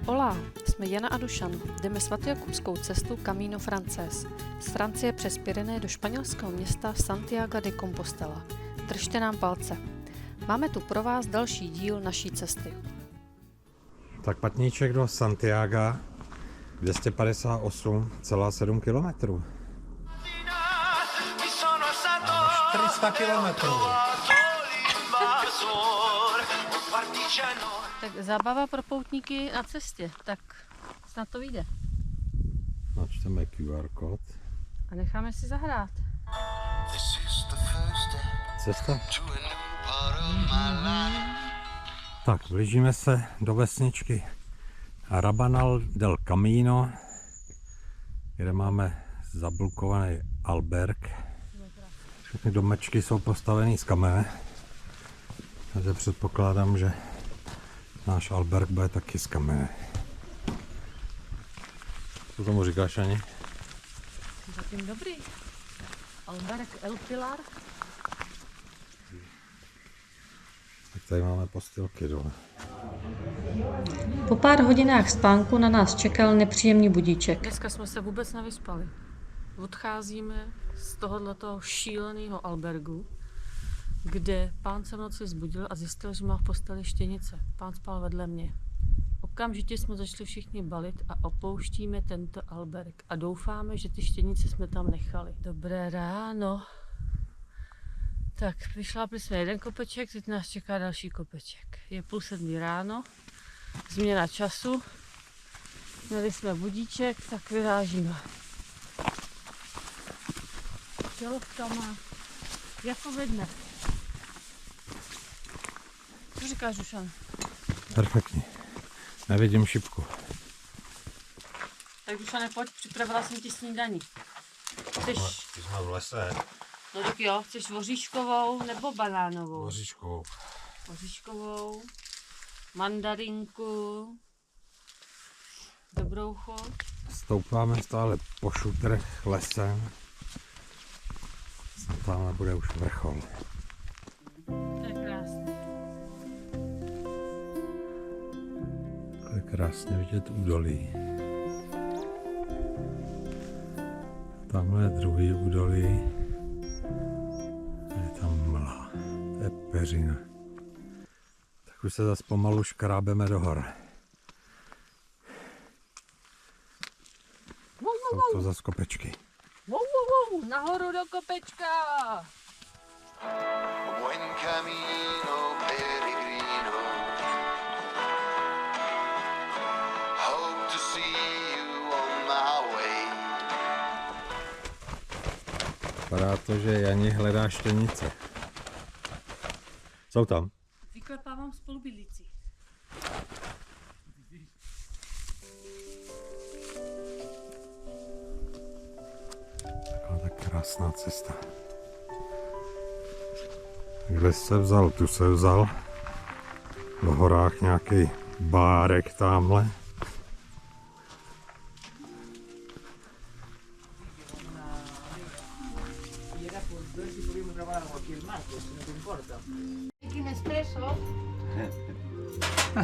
Hola, jsme Jana a Dušan. Jdeme svatojakubskou cestu Camino Frances. Z Francie přes Pyreneje do španělského města Santiago de Compostela. Držte nám palce. Máme tu pro vás další díl naší cesty. Tak patníček do Santiaga 258,7 km. 400 kilometrů. Tak zábava pro poutníky na cestě, tak snad to vyjde. Načteme QR kód. A necháme si zahrát. Cesta. Tak, blížíme se do vesničky Rabanal del Camino, kde máme zablokovaný alberg. Všechny domečky jsou postavený z kamene, takže předpokládám, že náš alberg bude taky z kamene. Co tomu říkáš, Ani? Zatím dobrý. Alberg El Pilar. Tak tady máme postýlky dole. Po pár hodinách spánku na nás čekal nepříjemný budíček. Dneska jsme se vůbec nevyspali. Odcházíme z tohoto šíleného albergu, kde pán se v noci zbudil a zjistil, že má v posteli štěnice. Pán spal vedle mě. Okamžitě jsme začali všichni balit a opouštíme tento alberg. A doufáme, že ty štěnice jsme tam nechali. Dobré ráno. Tak, vyšlápli jsme jeden kopeček, teď nás čeká další kopeček. Je 6:30 ráno, změna času. Měli jsme budíček, tak vyrážíme. Čelovkama, jako ve dne. Co říkáš, Dušan? Perfektní. Nevidím šipku. Tak Dušane, pojď, připravila jsem ti snídaní. Chceš, Ty jsme v lese. no tak jo, chceš voříškovou nebo banánovou? Voříšku. Voříškovou, mandarinku, dobrou chuť. Stoupáme stále po šutrech lesem. Tam bude už vrchol. To je krásné. Je krásně vidět údolí. Tamhle je druhý údolí. Je tam mlha. To je peřina. Tak už se zase pomalu škrábeme do hor. Jsou to zase kopečky. Nahoru do kopečka! Buen camino peregrino. Hope to see you on my way. Vypadá to, že Jani hledá štěnice. Jsou tam. Vyklepávám spolubydlící. Taková tak krásná cesta. Kde se vzal? Tu se vzal. V horách nějaký bárek tamhle. Aquí un espresso.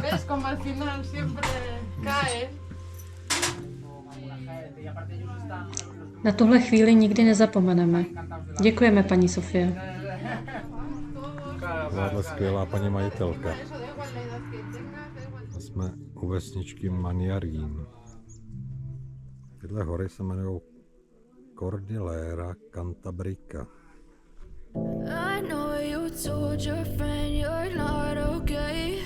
¿Ves como al final siempre cae? Na tuhle chvíli nikdy nezapomeneme. Děkujeme, paní Sofie. Tahle skvělá paní majitelka. A jsme u vesničky Maniarín. Tyhle hory se jmenují Cordillera Cantabrica. I know you told your friend you're not okay.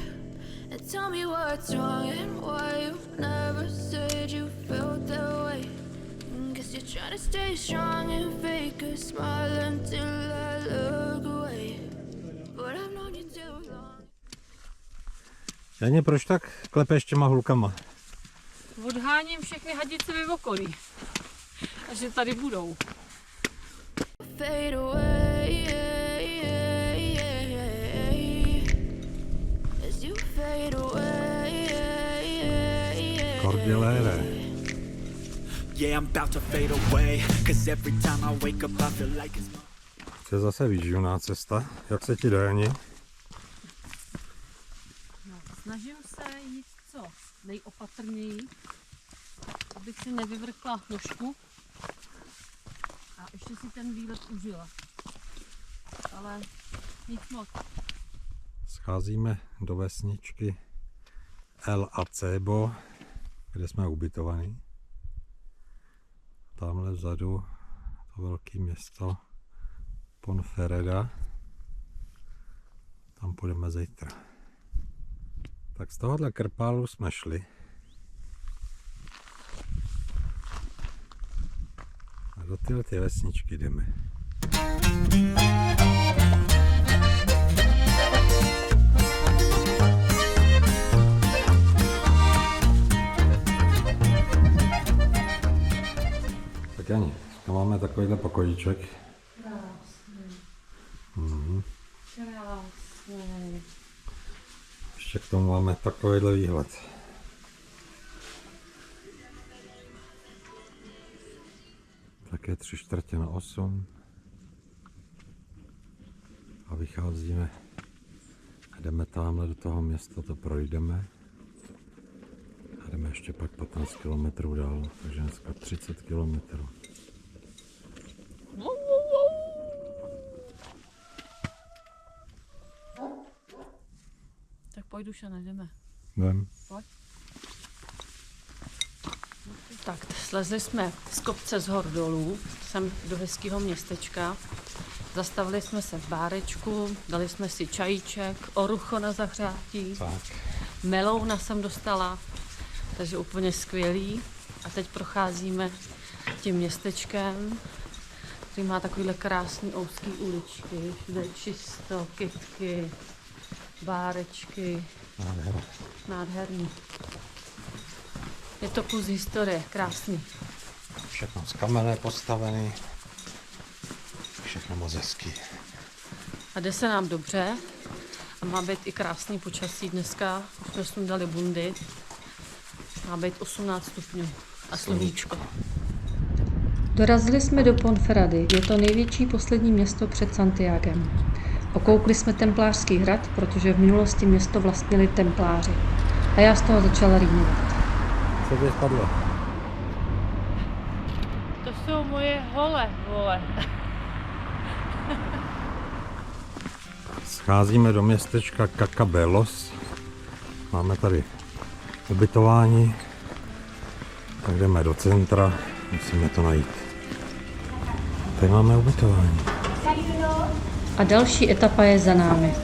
And tell me what's wrong and why you never said you felt that way. Guess you're trying to stay strong and fake a smile until I look away. But I've known you too long. Janě, proč tak klepeš těma hulkama? Odháním všechny hadice v okolí. A že tady budou. Fade away. As you fade away. Cordillera. Yeah, I'm about to fade away. Cause every time I wake up I feel like it's Je zase výživná cesta. Jak se ti jde, Jani? No, snažím se jít co? nejopatrněji, abych si nevyvrkla nožku a ještě si ten výlet užila. Ale nic moc. Scházíme do vesničky El Acebo, kde jsme ubytovaní. Tamhle vzadu to velké město Ponferrada. Tam půjdeme zítra. Tak z tohohle krpálu jsme šli. A do této vesničky jdeme. Tak Jani, tam máme takovýhle pokojíček. Krásný. Krásný. Ještě k tomu máme takovýhle výhled. Tak je 7:45 a vycházíme. Jdeme tamhle do toho města, to projdeme. A jdeme ještě pak 15 km dál, takže dneska 30 km. Tak pojď už a nejdeme. Jdem. Pojď. Tak, slezli jsme z kopce z hor dolů, sem do hezkého městečka. Zastavili jsme se v bárečku, dali jsme si čajíček, orucho na zahřátí, Tak. melouna jsem dostala, takže úplně skvělý. A teď procházíme tím městečkem, který má takovýhle krásný úzký uličky, všude čisto, kytky, bárečky, Nádhera. nádherný. Je to kus historie, krásný. Všechno z kamene postavený. Všechno moc hezký. A jde se nám dobře a má být i krásný počasí dneska. Už jsme dali bundy. Má být 18 stupňů a sluníčko. Dorazili jsme do Ponferrady, je to největší poslední město před Santiagem. Okoukli jsme Templářský hrad, protože v minulosti město vlastnili templáři. A já z toho začala rýmovat. Co tě spadlo? To jsou moje hole, vole. Scházíme do městečka Cacabelos. Máme tady ubytování. Tak jdeme do centra. Musíme to najít. Tady máme ubytování. A další etapa je za námi.